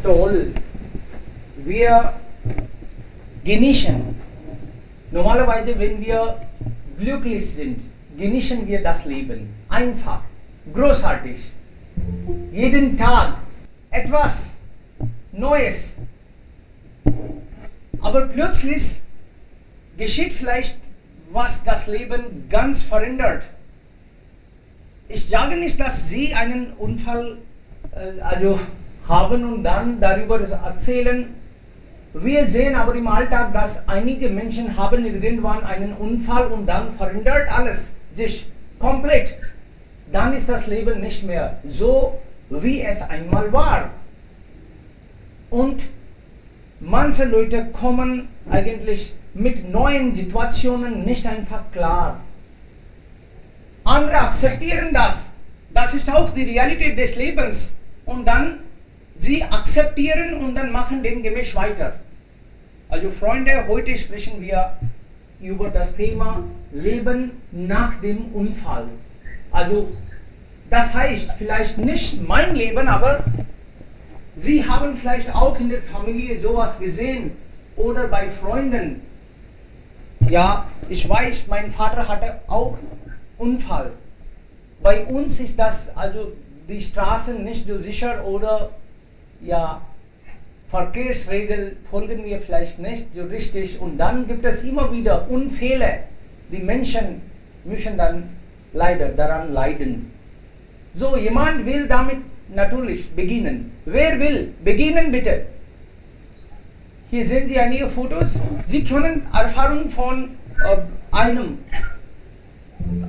toll, wir genießen. Normalerweise, wenn wir glücklich sind, genießen wir das Leben. Einfach, großartig. Jeden Tag etwas Neues. Aber plötzlich geschieht vielleicht, was das Leben ganz verändert. Ich sage nicht, dass Sie einen Unfall haben und dann darüber erzählen. Wir sehen aber im Alltag, dass einige Menschen haben irgendwann einen Unfall und dann verändert alles sich komplett. Dann ist das Leben nicht mehr so, wie es einmal war. Und manche Leute kommen eigentlich mit neuen Situationen nicht einfach klar. Andere akzeptieren das. Das ist auch die Realität des Lebens. Und dann, sie akzeptieren und dann machen den Gemisch weiter. Also Freunde, heute sprechen wir über das Thema Leben nach dem Unfall. Also das heißt vielleicht nicht mein Leben, aber Sie haben vielleicht auch in der Familie sowas gesehen oder bei Freunden. Ja, ich weiß, mein Vater hatte auch Unfall. Bei uns ist das, also die Straßen nicht so sicher oder ja, Verkehrsregeln folgen wir vielleicht nicht so richtig und dann gibt es immer wieder Unfälle. Die Menschen müssen dann leider daran leiden. So, jemand will damit natürlich beginnen. Wer will beginnen, bitte? Hier sehen Sie einige Fotos. Sie können Erfahrung von einem,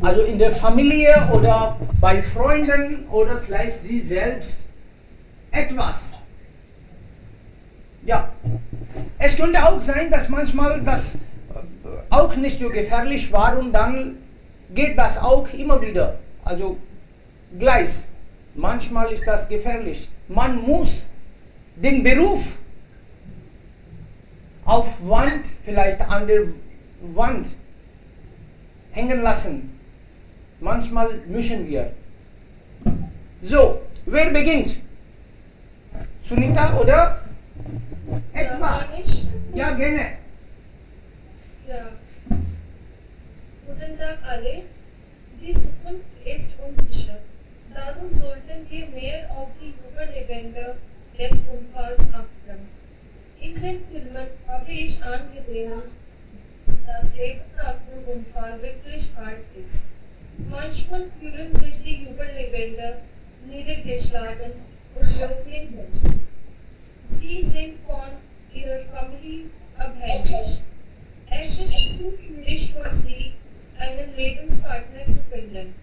also in der Familie oder bei Freunden oder vielleicht Sie selbst etwas. Ja, es könnte auch sein, dass manchmal das auch nicht so gefährlich war und dann geht das auch immer wieder. Also gleich. Manchmal ist das gefährlich. Man muss den Beruf auf Wand, vielleicht an der Wand hängen lassen. Manchmal müssen wir. So, wer beginnt? Sunita oder etwas? Ja, gerne. Ja. Guten Tag alle. Die Zukunft ist unsicher. Darum sollten wir mehr auf die Überlebenden des Unfalls achten. In den Filmen habe ich angesehen, dass das Leben nach dem Unfall wirklich hart ist. Manchmal fühlen sich die Überlebenden niedergeschlagen und hilflos. Sie sind von ihrer Familie abhängig. Es ist zu schwierig für sie, einen Lebenspartner zu finden.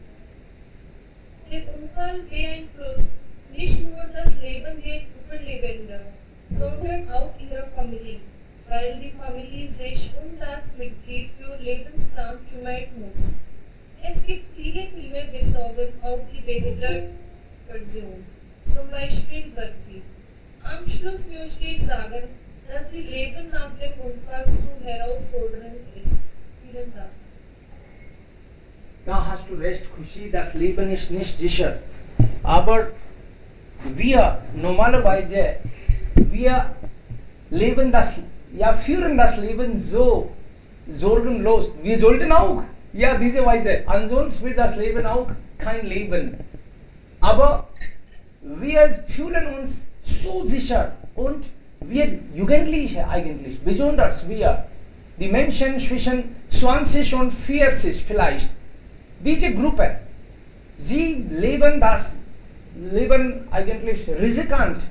Der Unfall beeinflusst nicht nur das Leben der Überlebenden, sondern auch ihrer Familie, weil die Familie sich um das Mitglied für lebenslang kümmern muss. Es gibt viele Filme bezogen auf die behinderte Person, zum Beispiel Berkeley. Am Schluss möchte ich sagen, dass das Leben nach dem Unfall zu herausfordernd ist. Vielen Dank. Da hast du recht, Khushi, das Leben ist nicht sicher. Aber wir normalerweise, wir leben das, ja, führen das Leben so sorgenlos. Wir sollten auch, ja, diese Weise. Ansonsten wird das Leben auch kein Leben. Aber wir fühlen uns so sicher und wir Jugendliche eigentlich, besonders wir, die Menschen zwischen 20 und 40 vielleicht, diese Gruppe, sie leben das Leben eigentlich riskant.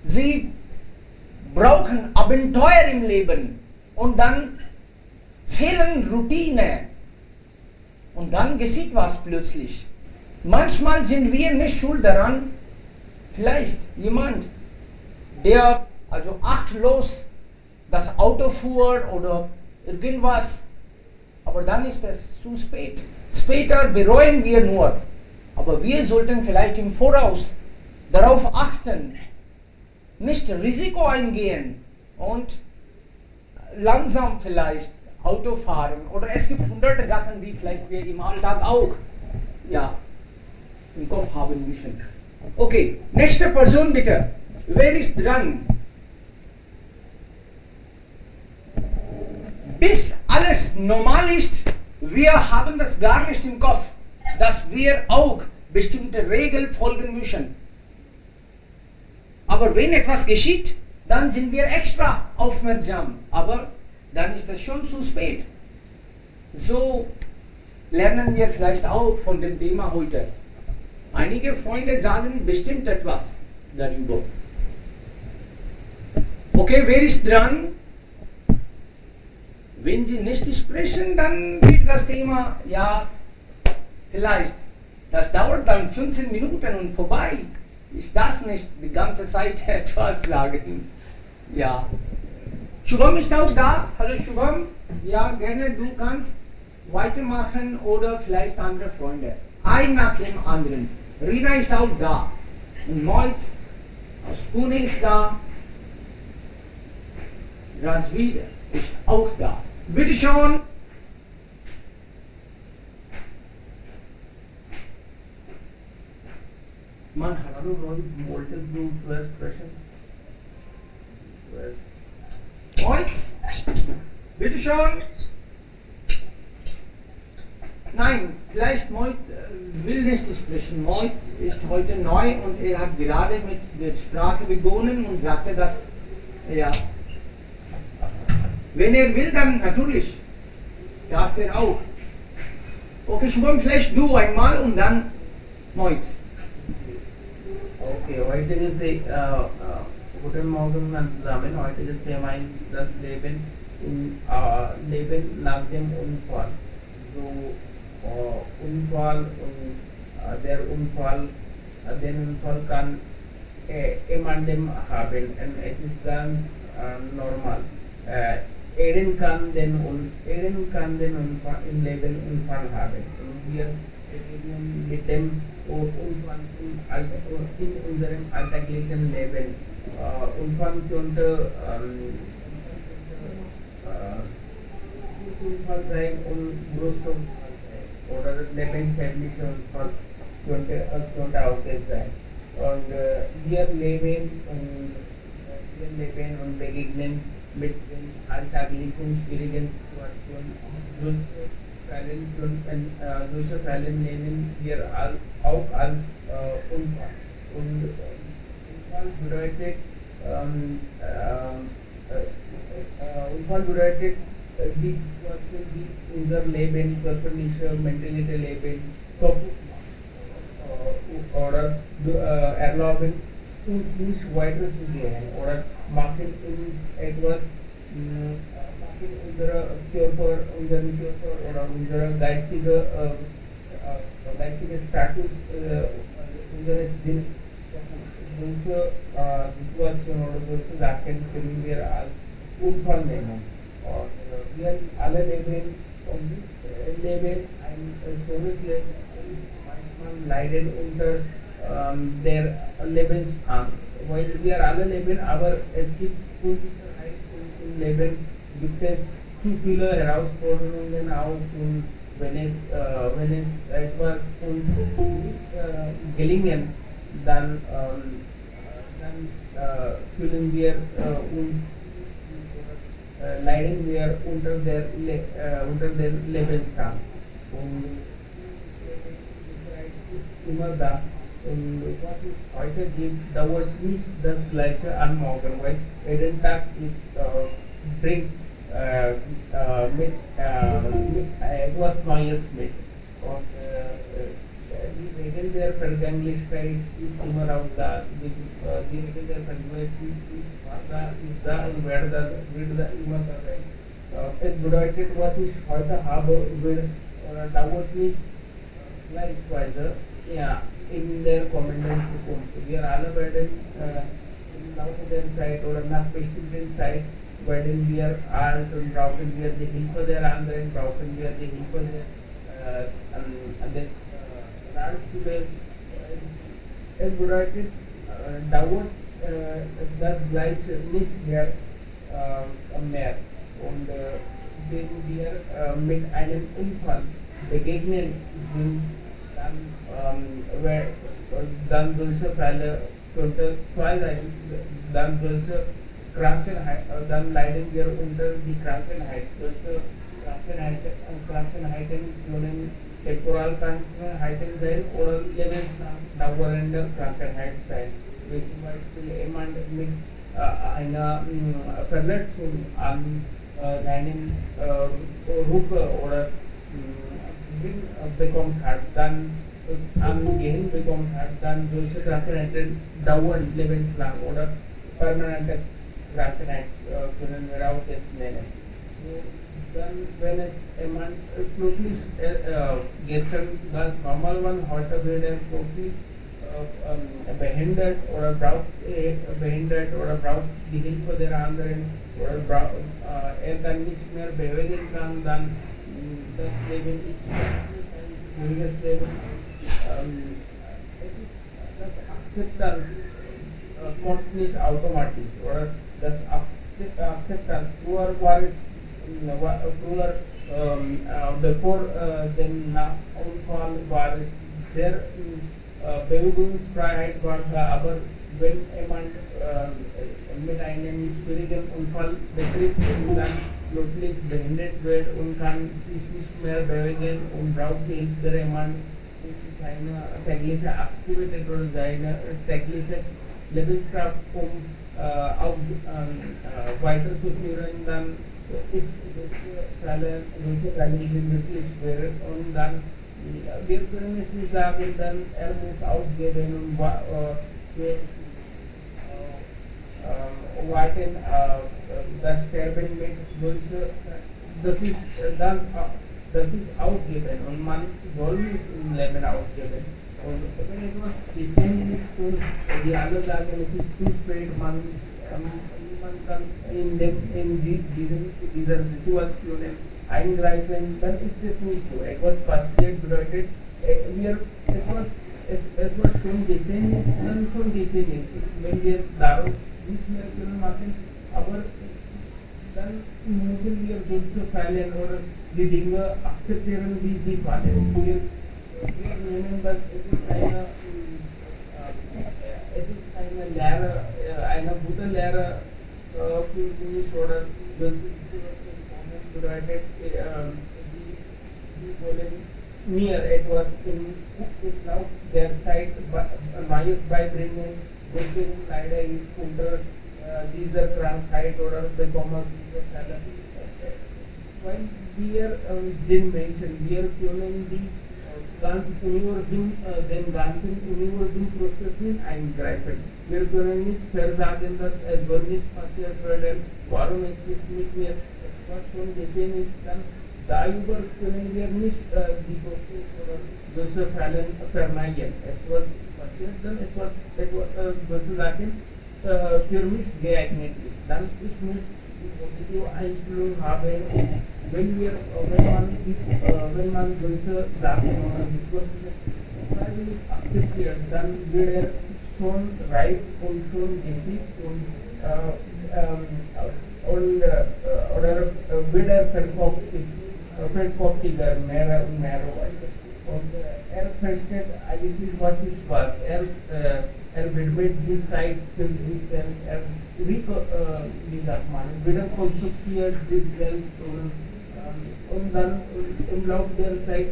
Sie brauchen Abenteuer im Leben und dann fehlen Routine und dann geschieht was plötzlich. Manchmal sind wir nicht schuld daran, vielleicht jemand, der also achtlos das Auto fuhr oder irgendwas, aber dann ist es zu spät. Später bereuen wir nur, aber wir sollten vielleicht im Voraus darauf achten, nicht Risiko eingehen und langsam vielleicht Auto fahren oder es gibt hunderte Sachen, die vielleicht wir im Alltag auch ja, im Kopf haben müssen. Okay, nächste Person bitte. Wer ist dran? Bis alles normal ist, wir haben das gar nicht im Kopf, dass wir auch bestimmte Regeln folgen müssen. Aber wenn etwas geschieht, dann sind wir extra aufmerksam. Aber dann ist es schon zu spät. So lernen wir vielleicht auch von dem Thema heute. Einige Freunde sagen bestimmt etwas darüber. Okay, wer ist dran? Wenn Sie nicht sprechen, dann wird das Thema, ja, vielleicht, das dauert dann 15 Minuten und vorbei. Ich darf nicht die ganze Zeit etwas sagen. Ja. Shubham ist auch da. Hallo Shubham. Ja, gerne, du kannst weitermachen oder vielleicht andere Freunde. Ein nach dem anderen. Rina ist auch da. Und Moitz aus Pune ist da. Rasvid ist auch da. Bitte schon. Man hat How do noise voltage groups were expression? Moitz? Bitte schon. Nein, vielleicht Moit will nicht sprechen. Moit ist heute neu und er hat gerade mit der Sprache begonnen und sagte, dass ja, wenn er will, dann natürlich darf er auch. Okay, Shubham, vielleicht du einmal und dann Moit. Okay, heute ist die Guten Morgen zusammen. Heute ist das Thema das Leben, Leben nach dem Unfall. So, Unfall und der Unfall, den Unfall kann jemandem haben und es ist ganz normal. Eden kann den Unfall im Leben Unfall haben. Und wir reden mit dem Unfall in unserem alltäglichen Leben. Unfall könnte Unfall sein und Brustunfall sein oder lebensgefährlicher Unfall könnte auch das sein. Und wir leben und begegnen mit den alltäglichen schwierigen Situationen. Solche Fälle nehmen wir auch als Unfall. Und Unfall bedeutet, die Situation, die unser Leben, körperliche, mentale Leben kaputt macht oder erlauben uns nicht weiterzugehen oder machen uns etwas, machen unseren Körper oder unsere geistige Status, unsere Sinn, solche Situationen oder solche Sachen können wir als Unfall nehmen. Und wir alle leben ein schönes Leben, manchmal leiden unter der Lebensangst, weil wir alle leben, aber es gibt Unsicherheit im Leben, gibt es zu viele Herausforderungen auch und wenn es etwas uns nicht gelingen, dann fühlen wir uns leiden wir unter der Lebensangst und ist immer da. Und was es heute gibt, dauert nicht das Gleiche an morgen, weil jeden Tag bringt mit etwas Neues mit. Und die Regel der Vergänglichkeit ist immer auch da. Die Regel der Vergänglichkeit ist da und wird immer da sein. Es bedeutet, was ich heute habe, dauert nicht gleichweise. Ja, in der kommenden Zukunft. Wir alle werden im Laufe der Zeit oder nach bestimmten Zeit werden wir alt und brauchen wir die Hilfe der anderen, brauchen wir die Hilfe des Ratschülers. Es bedeutet, dauert das Gleiche nicht mehr. Und wenn wir mit einem Unfall begegnen sind, dann solche Fälle Zweite, dann solche Krankheit, dann leiden wir unter die Krankheit. Solche Krankheiten können Temporalkrankheiten sein oder lebensdauernde Krankheit sein. Wie zum Beispiel jemand mit einer Verletzung an seinem Rücken oder bekommen hat, dann am Gehirn bekommen hat, dann solche Krankheiten dauern lebenslang oder permanente Krankheit können wir auch jetzt nennen. Dann, wenn es jemand plötzlich gestern ganz normal war, heute wird er plötzlich behindert oder braucht die Hilfe der anderen oder er kann nicht mehr bewegen kann, dann das Leben ist ein ruhiges Leben. Das Akzeptanz kommt nicht automatisch oder das Akzeptanz früher war es bevor dem Unfall war es sehr Bewegungsfreiheit war da, aber wenn jemand mit einem schwierigen Unfall betrifft und dann plötzlich behindert wird und kann sich nicht mehr bewegen und braucht die Hilfe der Mann seine tägliche Aktivität oder seine tägliche Lebenskraft, um auch weiterzuführen, dann ist solche Fälle möglich wäre und dann wir können es nicht sagen, dann er muss aufgeben und warten, das Sterben mit solche, das ist aufgeben und man soll nicht im Leben aufgeben. Und wenn etwas geschehen ist und die alle sagen, es ist zu spät, man kann in dieser Situation eingreifen, dann ist es nicht so. Etwas passiert bedeutet, etwas schon geschehen ist, dann schon geschehen ist. Wenn wir daraus nicht mehr können machen, aber dann müssen wir solche Fälle oder die Dinge akzeptieren, wie sie fallen. Wir nehmen das, es ist eine Lehre, eine gute Lehre für mich oder bedeutet, die wollen mir etwas im Lauf der Zeit Neues beibringen, deswegen leider ich unter dieser Krankheit oder bekomme diese Fälle. Weil wir sind Menschen, wir können den ganzen Universum-Prozess nicht eingreifen. Wir können nicht versagen, dass es soll nicht passiert werden, warum ist es mit mir? Was schon geschehen ist, dann darüber können wir nicht die Prozess oder solche Fälle vermeiden. Etwas passiert, dann etwas sozusagen für mich geeignet ist. Dann ich muss die positive Einstellung haben, wenn man solche Sachen oder Situationen freiwillig akzeptiert, dann wird er schon reif und schon wichtig und wird er verkopftiger, mehr und mehr. Und er versteht eigentlich, was ist was. Er widmet die Zeit für sich selbst, er wieder konstruiert sich selbst und dann im Laufe der Zeit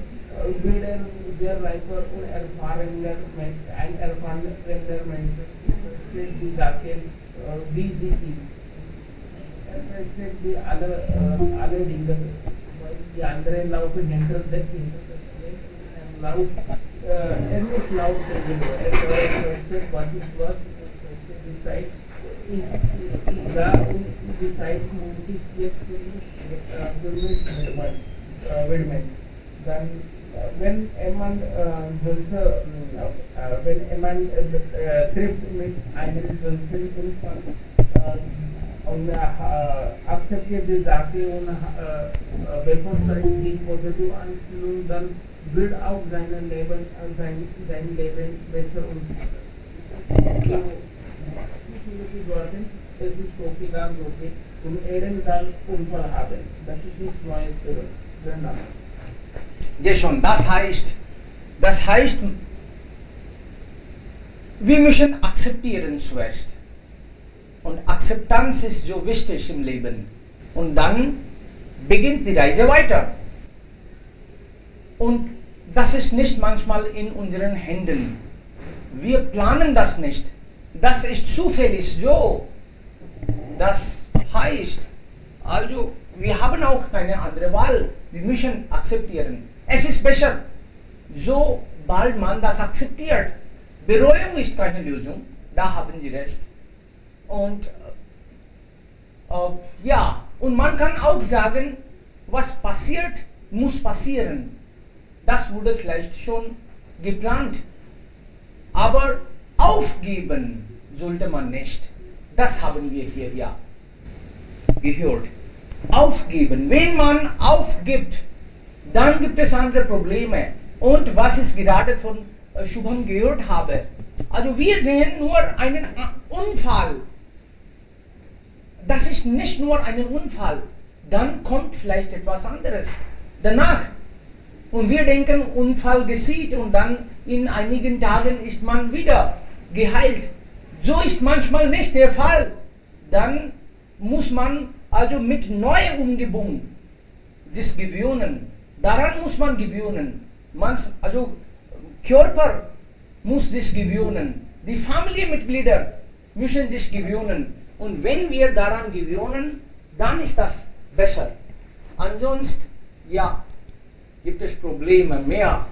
wird er sehr reifer und erfahrener Mensch, ein erfahrener Mensch, versteht die Sachen, wie sie ist. Er versteht die alle Dinge, weil die anderen laufen hinter laut, er muss laut reden, er versteht, was ist was, die Zeit ist da und die Zeit muss sich jetzt widmen. Dann, wenn jemand trifft mit einem solchen Unfall und akzeptiert die Sache und bevor die positive Einstellung, dann wird auch sein Leben besser und klar. Es ist okay, ganz okay. Und jeden Tag Unfall haben. Das ist nichts Neues für uns. Ja schon, das heißt, Wir müssen akzeptieren zuerst. Und Akzeptanz ist so wichtig im Leben. Und dann beginnt die Reise weiter. Und das ist nicht manchmal in unseren Händen. Wir planen das nicht. Das ist zufällig so. Das heißt, also wir haben auch keine andere Wahl. Wir müssen akzeptieren. Es ist besser, sobald man das akzeptiert. Bereuung ist keine Lösung. Da haben Sie recht. Und ja, und man kann auch sagen, was passiert, muss passieren. Das wurde vielleicht schon geplant. Aber aufgeben sollte man nicht. Das haben wir hier ja gehört. Aufgeben. Wenn man aufgibt, dann gibt es andere Probleme. Und was ich gerade von Shubham gehört habe. Also wir sehen nur einen Unfall. Das ist nicht nur ein Unfall. Dann kommt vielleicht etwas anderes danach. Und wir denken, Unfall geschieht und dann in einigen Tagen ist man wieder geheilt. So ist manchmal nicht der Fall. Dann muss man also mit neuer Umgebung sich gewöhnen. Daran muss man gewöhnen. Also Körper muss sich gewöhnen. Die Familienmitglieder müssen sich gewöhnen. Und wenn wir daran gewöhnen, dann ist das besser. Ansonsten, ja, gibt es Probleme mehr.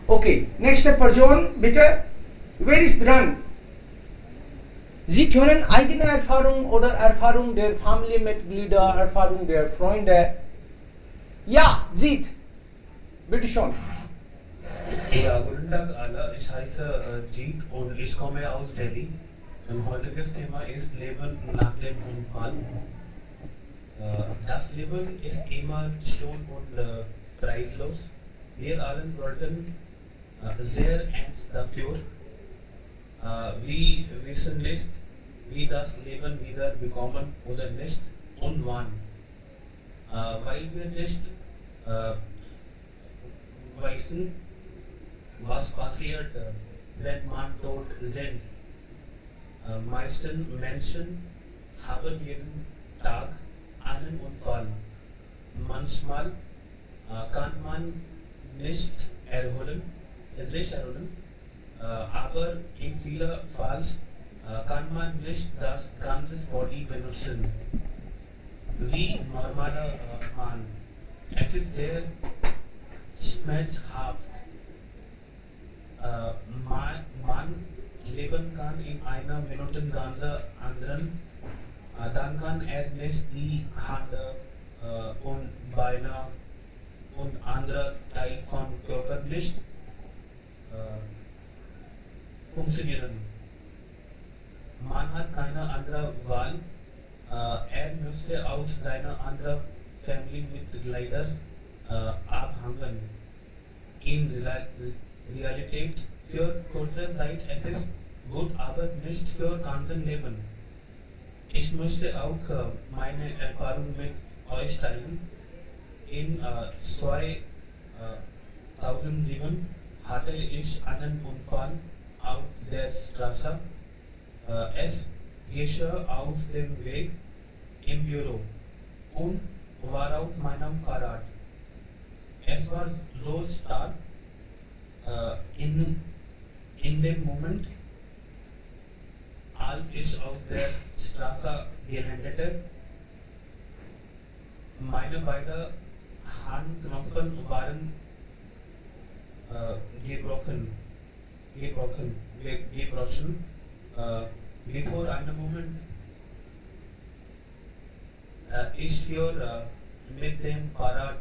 Okay, nächste Person, bitte. Wer ist dran? Sie können eigene Erfahrung oder Erfahrung der Familienmitglieder, Erfahrung der Freunde. Ja, sieht. Bitte schon. Ja, guten Tag alle. Ich heiße Jeet und ich komme aus Delhi. Mein heutiges Thema ist Leben nach dem Unfall. Das Leben ist immer schön und preislos. Wir alle sollten sehr ernst dafür. Wir wissen nicht, wie das Leben wieder bekommen oder nicht und wann. Weil wir nicht wissen, was passiert, wenn man tot sind. Meisten Menschen haben jeden Tag einen Unfall. Manchmal kann man nicht sich erholen, aber in vielen Fällen kann man nicht das ganze Body benutzen. Wie normaler Mann. Es ist sehr schmerzhaft. Man leben kann in einer Minute ganz anderen, dann kann er nicht die Hand und Beine und andere Teil von Körper nicht funktionieren. Man hat keine andere Wahl. Er müsste aus seiner anderen Familienmitglieder abhängen. In Realität für kurze Zeit es ist gut, aber nicht für ganzen Leben. Ich möchte auch meine Erfahrung mit euch teilen. In 2007 hatte ich einen Unfall auf der Straße. Es geschah auf dem Weg im Büro und war auf meinem Fahrrad. Es war so stark in dem Moment, als ich auf der Straße gelandete, meine beiden Handknochen waren gebrochen. Bevor einem Moment ich fuhr mit dem Fahrrad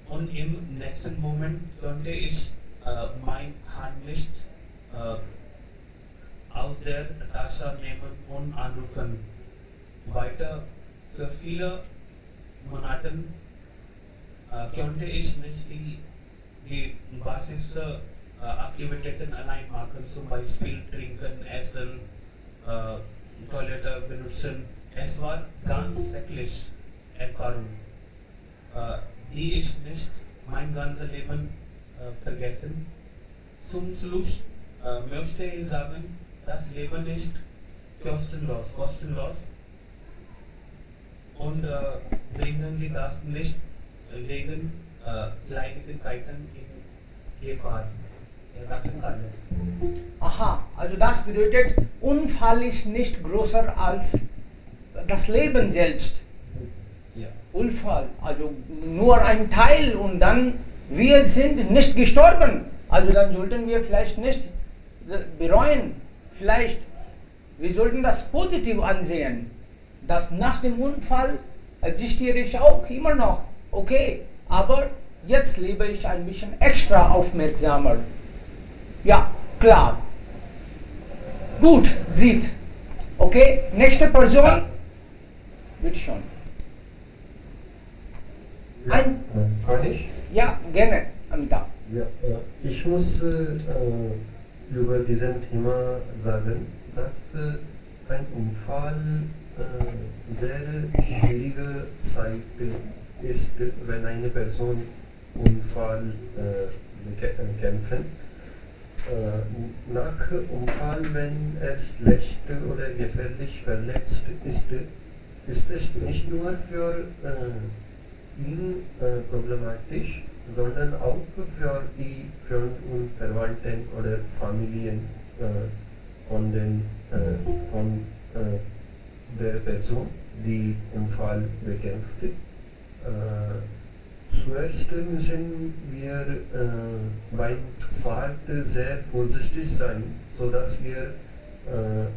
und im nächsten Moment konnte ich mein Hand nicht aus der Tasche nehmen und anrufen. Weiter für viele Monate konnte ich nicht die Basisaktivitäten allein machen, zum Beispiel trinken, essen, Toilette benutzen. Es war ganz schrecklich Erfahrung, die ich nicht mein ganzes Leben vergessen. Zum Schluss möchte ich sagen, das Leben ist kostenlos und bringen Sie das nicht wegen Kleinigkeiten in Gefahr. Ja, das ist alles. Aha, also das bedeutet, Unfall ist nicht größer als das Leben selbst. Ja. Unfall, also nur ein Teil und dann wir sind nicht gestorben. Also dann sollten wir vielleicht nicht bereuen. Vielleicht, wir sollten das positiv ansehen, dass nach dem Unfall existiere ich auch immer noch. Okay, aber jetzt lebe ich ein bisschen extra aufmerksamer. Ja, klar. Gut, sieht. Okay, nächste Person. Bitte schon. Kann ich? Ja, gerne, Amitabh. Ja, ich muss über diesen Thema sagen, dass ein Unfall sehr schwierige Zeit ist, wenn eine Person Unfall kämpfen. Nach Unfall, wenn er schlecht oder gefährlich verletzt ist, ist es nicht nur für ihn problematisch, sondern auch für die Freunde und Verwandten oder Familien von der Person, die Unfall bekämpft. Zuerst müssen wir beim Fahrt sehr vorsichtig sein, sodass wir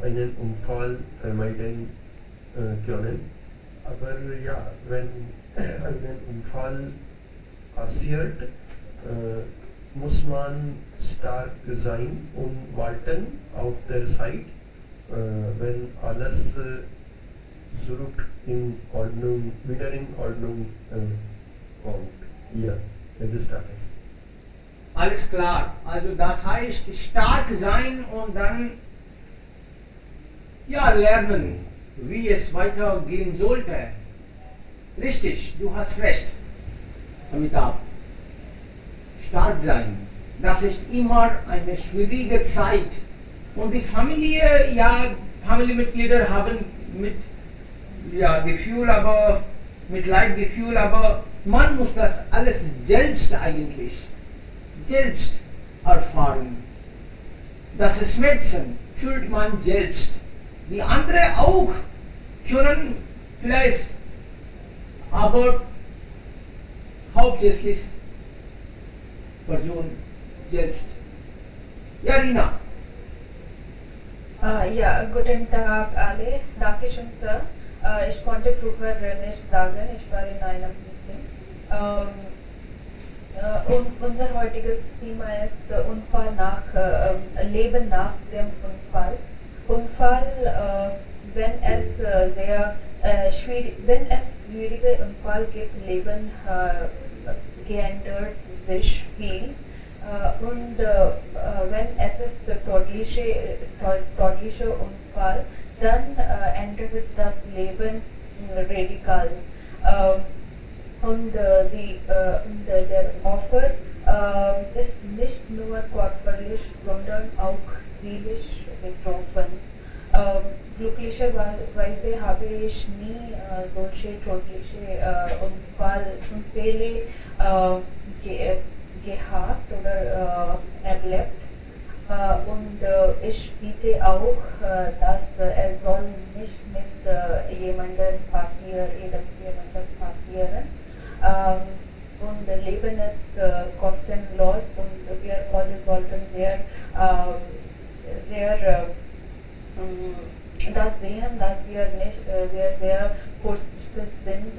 einen Unfall vermeiden können. Aber ja, wenn ein Unfall passiert, muss man stark sein und warten auf der Zeit, wenn alles zurück in Ordnung, wieder in Ordnung kommt. Ja, es ist alles. Alles klar. Also das heißt stark sein und dann ja lernen, wie es weitergehen sollte. Richtig, du hast recht, Amitabh. Stark sein. Das ist immer eine schwierige Zeit. Und die Familie, ja, Familienmitglieder haben Gefühl, aber Mitleidgefühl, aber man muss das alles selbst erfahren. Das Schmerzen fühlt man selbst. Die anderen auch können vielleicht, aber hauptsächlich Person selbst. Ja, Rina. Ja, guten Tag alle. Dankeschön, Sir. Ich konnte früher nicht sagen, ich war in einem Meeting. Und unser heutiges Thema ist Unfall Leben nach dem Unfall. Unfall, wenn es schwierige Unfall gibt, Leben geändert sich viel. Und wenn es ist tödlicher Unfall, dann ändert das Leben radikal. Und der Opfer ist nicht nur körperlich, sondern auch seelisch betroffen. Glücklicherweise habe ich nie solche tödliche Unfälle gehabt oder erlebt. Und ich bitte auch, dass es soll nicht mit jemandem passieren. Und Leben ist kostenlos und wir alle sollten das sehen, dass wir sehr vorsichtig sind,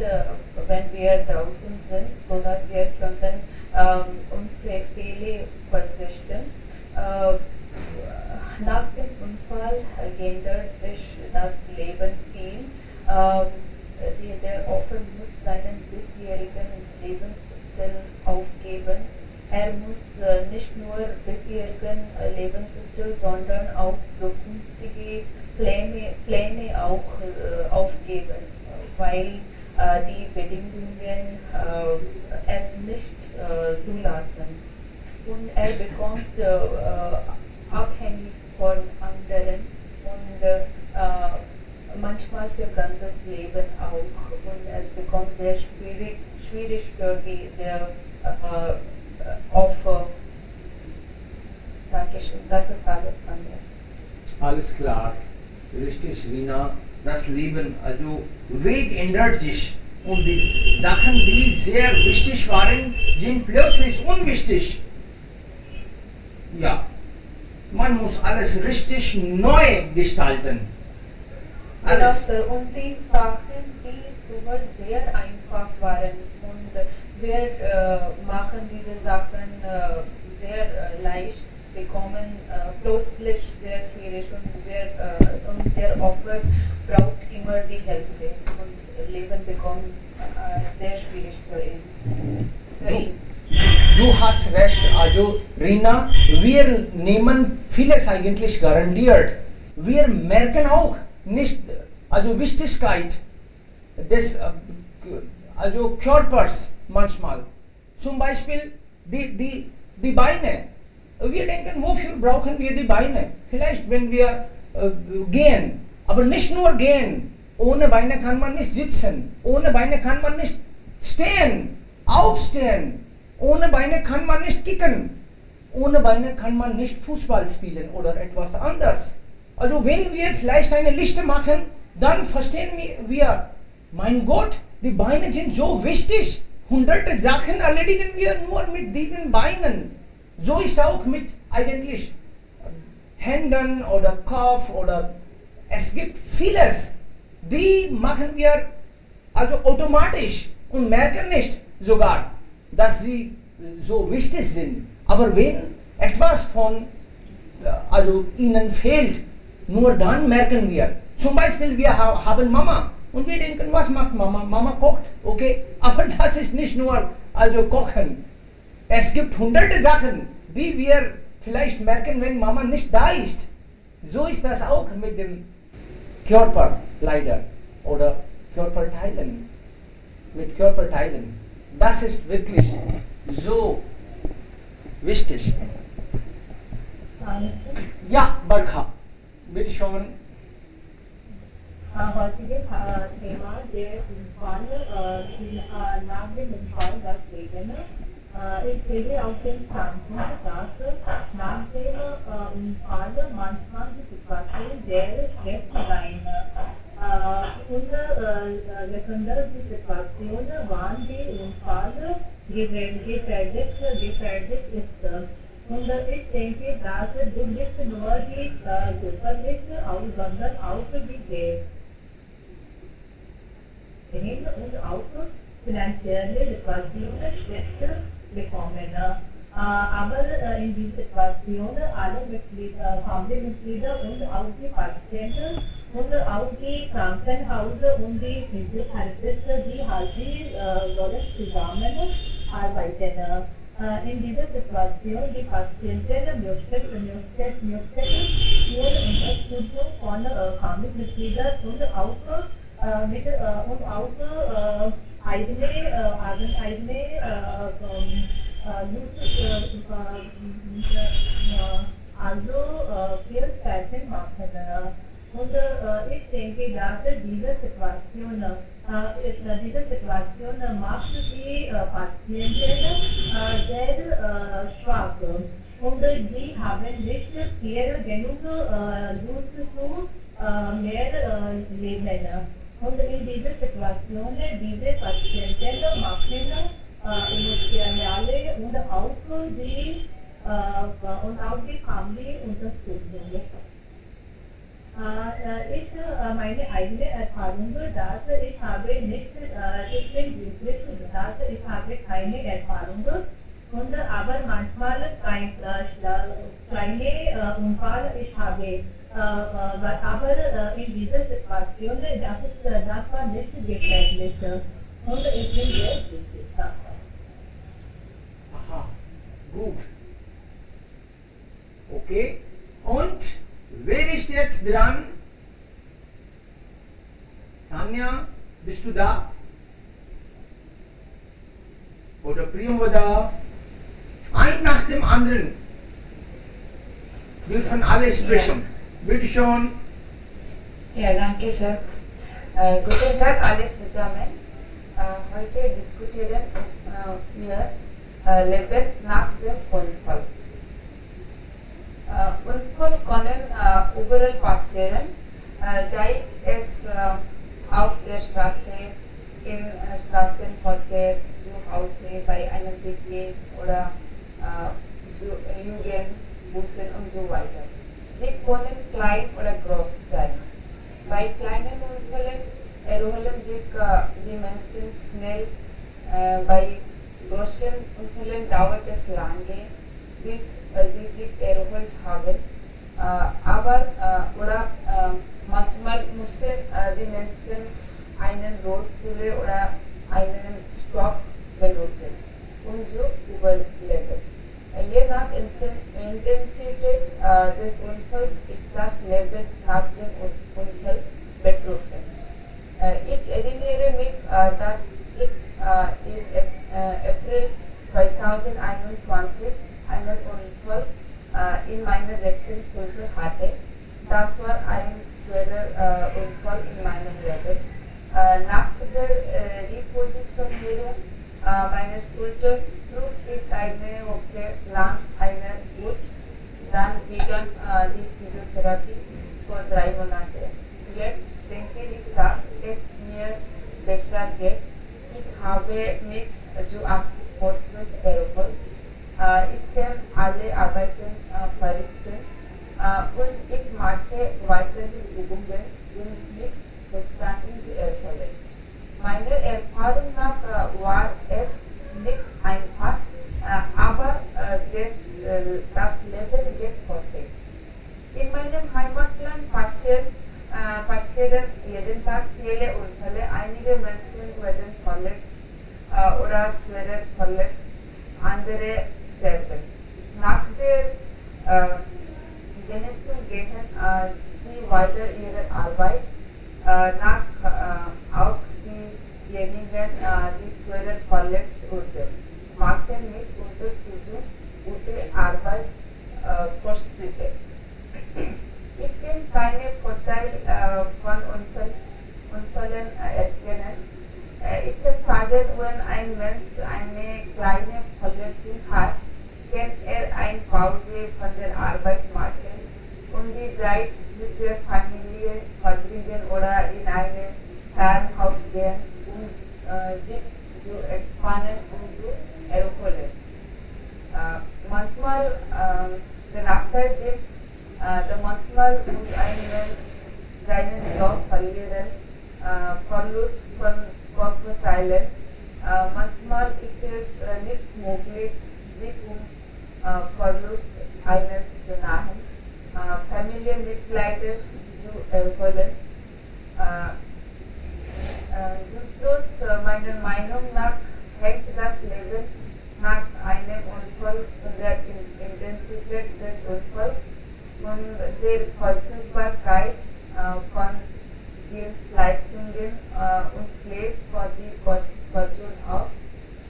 wenn wir draußen sind, sodass wir können Unfälle verzichten. Nach dem Unfall ändert sich das Leben viel. Der Opfer muss seinen bisherigen Lebensstil aufgeben. Er muss nicht nur bisherigen Lebensstil, sondern auch zukünftige Pläne auch aufgeben, weil die Bedingungen es nicht zulassen. Und er bekommt manchmal für ganzes Leben auch und es bekommt sehr schwierig für der Opfer. Dankeschön, das ist alles von mir. Alles klar. Richtig, Rina. Das Leben, also Weg ändert sich. Und die Sachen, die sehr wichtig waren, sind plötzlich unwichtig. Ja, man muss alles richtig neu gestalten. Alles. Und die Sachen, die früher sehr einfach waren und wir machen diese Sachen sehr leicht, bekommen plötzlich sehr schwierig und der Opfer braucht immer die Hilfe und Leben bekommt sehr schwierig für ihn. Du hast recht, also Rina, wir nehmen vieles eigentlich garantiert. Wir merken auch nicht, also Wichtigkeit des also Körpers manchmal. Zum Beispiel die Beine. Wir denken, wofür brauchen wir die Beine? Vielleicht wenn wir gehen, aber nicht nur gehen. Ohne Beine kann man nicht sitzen. Ohne Beine kann man nicht stehen, aufstehen. Ohne Beine kann man nicht kicken. Ohne Beine kann man nicht Fußball spielen oder etwas anderes. Also wenn wir vielleicht eine Liste machen, dann verstehen wir, mein Gott, die Beine sind so wichtig. Hunderte Sachen erledigen wir nur mit diesen Beinen. So ist auch mit eigentlich Händen oder Kopf oder es gibt vieles, die machen wir also automatisch und merken nicht sogar, dass sie so wichtig sind. Aber wenn etwas von also ihnen fehlt, nur dann merken wir. Zum Beispiel wir haben Mama und wir denken, was macht Mama? Mama kocht, okay, aber das ist nicht nur also kochen. Es gibt hunderte Sachen, die wir vielleicht merken, wenn Mama nicht da ist. So ist das auch mit dem Körper leider oder Körperteilen. Mit Körperteilen. Das ist wirklich so wichtig. Ja, Barkha, bitte schon. Heutiges Thema der Unfall, nach dem Unfall das Leben. Ich sehe auf dem Standpunkt, dass nach dem Unfall manchmal die Situation sehr schlecht sein. Besonders die Situation, wann die Unfall gefährdet ist. Und ich denke, dass du nicht nur die körperliche, sondern auch die und auch finanzielle Situation schlecht bekommen. Aber in dieser Situation alle Familienmitglieder und auch die Patienten und auch die Krankenhäuser und die Physiotherapeuten, die sollen zusammenarbeiten. In dieser Situation die Patienten möchten nur Unterstützung von Familienmitgliedern und auch eigene Fähigkeiten machen. Und ich denke, dass diese Situation macht die Patienten sehr schwach. Und die haben nicht viel genug Lust zu mehr Leben. Und in dieser Situation, diese Patienten machen emotionale und auch die Familie Unterstützung. Meine eigene Erfahrung, dass ich habe nicht, ich bin glücklich, dass ich habe keine Erfahrung. Und aber manchmal ein kleiner Unfall ich habe. Aber in dieser Situation, das war nicht gefährlich. Und ich bin sehr glücklich. Aha, gut. Okay, und wer ist jetzt dran? Tanja, bist du da? Oder Priyamvada? Ein nach dem anderen. Wir dürfen alle sprechen. Bitte schon. Ja, danke, Sir. Guten Tag alle zusammen. Heute diskutieren wir Leben nach dem Unfall. Unfall können überall passieren, sei es auf der Straße, im Straßenverkehr, zu Hause, bei einem Picknick oder Jugend, Bussen und so weiter. Sie können klein oder groß sein. Bei kleinen Unfällen erholen sich die Menschen schnell. Bei großen Unfällen dauert es lange, bis sie sich erholt haben. Manchmal müssen die Menschen einen Rollstuhl oder einen Stock benutzen, um zu überleben. Je nach Intensität des Unfalls ist das Leben nach dem Unfall betroffen. Ich erinnere mich, dass ich im April 2021 einen Unfall in meiner rechten Schulter hatte. Das war ein schwerer Unfall in meinem Leben. Nach der Repositionierung meiner Schulter trug ich eine Woche lang eine Gut, dann begann die Physiotherapie vor 3 Monaten. Jetzt denke ich, dass es mir besser geht. Ich habe mich zu 80% erholt. Ich kann alle Arbeiten verrichten und ich mache weitere Übungen, um mich verstanden zu erholen. Meiner Erfahrung nach war es nicht einfach, aber das Leben geht vorwärts. In meinem Heimatland passieren jeden Tag viele Unfälle. Einige Menschen werden verletzt oder schwer verletzt, andere sterben. Nach der Genesung gehen sie weiter ihrer Arbeit auch diejenigen, die schwer verletzt wurden, machten mit Unterstützung gute Arbeitsfortschritte. Ich kann keine Vorteile von Unfällen erkennen. Ich kann sagen, wenn ein Mensch eine kleine Verletzung hat, kann er eine Pause von der Arbeit machen und die Zeit mit der Familie verbringen oder in ein Fernhaus gehen, um sich zu entspannen und zu erholen. Manchmal der Nachteil ist, manchmal muss ein Mensch seinen Job verlieren, Verlust von Körperteilen. Manchmal ist es nicht möglich, sich Verlust eines nahen Familienmitglieds zu erholen. Zum Schluss, meiner Meinung nach, hängt das Leben nach einem Unfall von der Intensität des Unfalls und der Verfügbarkeit von Dienstleistungen und Pflege für die Person ab.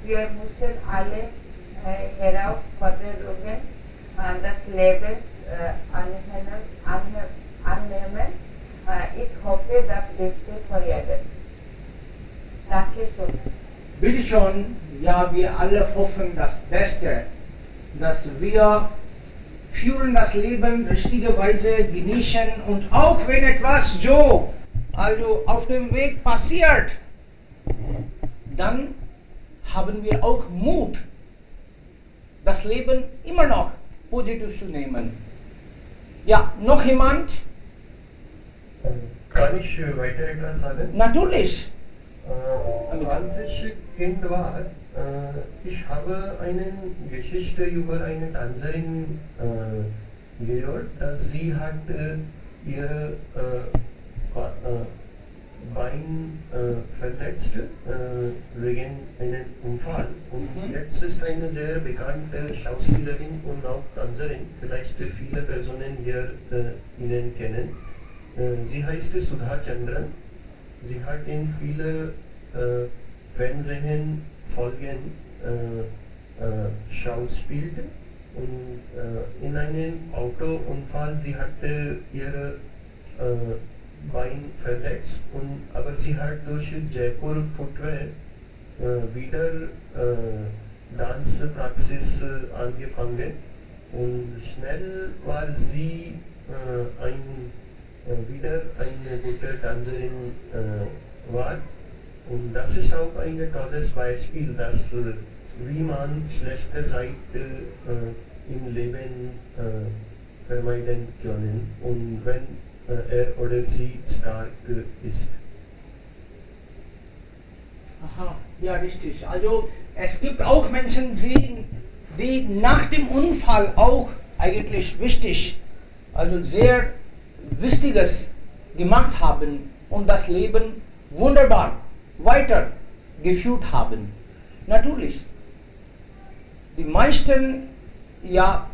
Wir müssen alle Herausforderungen des Lebens annehmen. Ich hoffe das Beste für jeden. Danke so. Bitte schon, ja, wir alle hoffen das Beste, dass wir führen das Leben richtigerweise genießen und auch wenn etwas so, also auf dem Weg passiert, dann haben wir auch Mut, das Leben immer noch positiv zu nehmen. Ja, noch jemand? Kann ich weiter etwas sagen? Natürlich. Als ich Kind war, ich habe eine Geschichte über eine Tänzerin gehört, dass sie hat ihr Bein verletzt wegen einem Unfall. Und jetzt ist eine sehr bekannte Schauspielerin und auch Tänzerin, vielleicht viele Personen hier Ihnen kennen. Sie heißt Sudha Chandran. Sie hat in viele Fernsehfolgen schauspielt und in einem Autounfall sie hatte ihre Bein verletzt, aber sie hat durch Jaipur Footwear wieder Tanzpraxis angefangen und schnell war sie wieder eine gute Tänzerin war. Und das ist auch ein tolles Beispiel, dass wie man schlechte Seiten im Leben vermeiden können und wenn er oder sie stark ist. Aha, ja richtig. Also es gibt auch Menschen, die nach dem Unfall auch eigentlich wichtig, also sehr Wichtiges gemacht haben und das Leben wunderbar weitergeführt haben. Natürlich, die meisten ja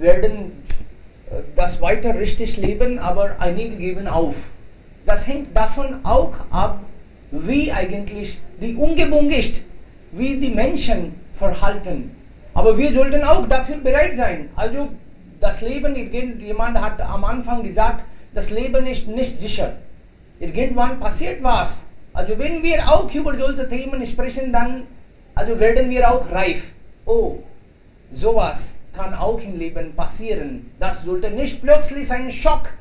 werden das weiter richtig leben, aber einige geben auf. Das hängt davon auch ab, wie eigentlich die Umgebung ist, wie die Menschen verhalten. Aber wir sollten auch dafür bereit sein. Also das Leben, jemand hat am Anfang gesagt, das Leben ist nicht sicher. Irgendwann passiert was. Also wenn wir auch über solche Themen sprechen, dann also werden wir auch reif. Oh, sowas kann auch im Leben passieren. Das sollte nicht plötzlich ein Schock.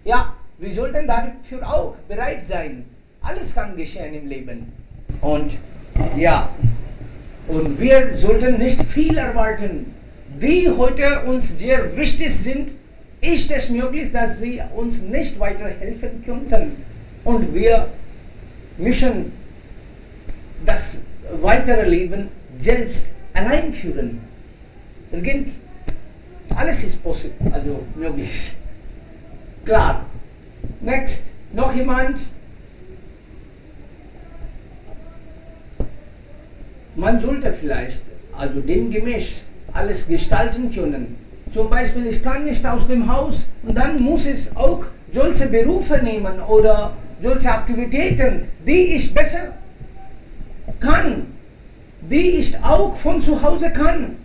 Ja, wir sollten dafür auch bereit sein. Alles kann geschehen im Leben. Und ja, und wir sollten nicht viel erwarten. Die heute uns sehr wichtig sind, ist es möglich, dass sie uns nicht weiterhelfen könnten. Und wir müssen das weitere Leben selbst allein führen. Alles ist possible, also möglich. Klar. Next. Noch jemand? Man sollte vielleicht, also demgemäß, alles gestalten können. Zum Beispiel, ich kann nicht aus dem Haus und dann muss es auch solche Berufe nehmen oder solche Aktivitäten, die ich besser kann, die ich auch von zu Hause kann.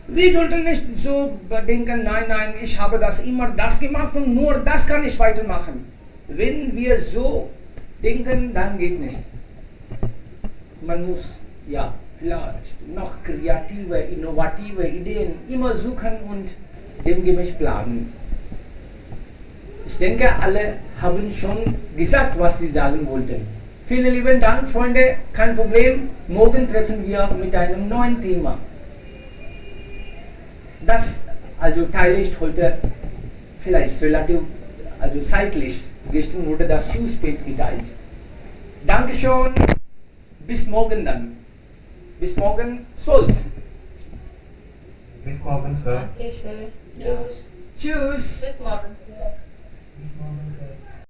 Wir sollten nicht so denken, nein, ich habe das immer das gemacht und nur das kann ich weitermachen. Wenn wir so denken, dann geht nicht. Man muss ja vielleicht noch kreative, innovative Ideen immer suchen und demgemäß planen. Ich denke, alle haben schon gesagt, was sie sagen wollten. Vielen lieben Dank, Freunde. Kein Problem. Morgen treffen wir mit einem neuen Thema. Das also teile ich heute vielleicht relativ, also zeitlich. Gestern wurde das zu spät geteilt. Dankeschön. Bis morgen dann. Bis morgen 12. Bis morgen, Sir. Dankeschön. Tschüss. Bis morgen. Bis morgen.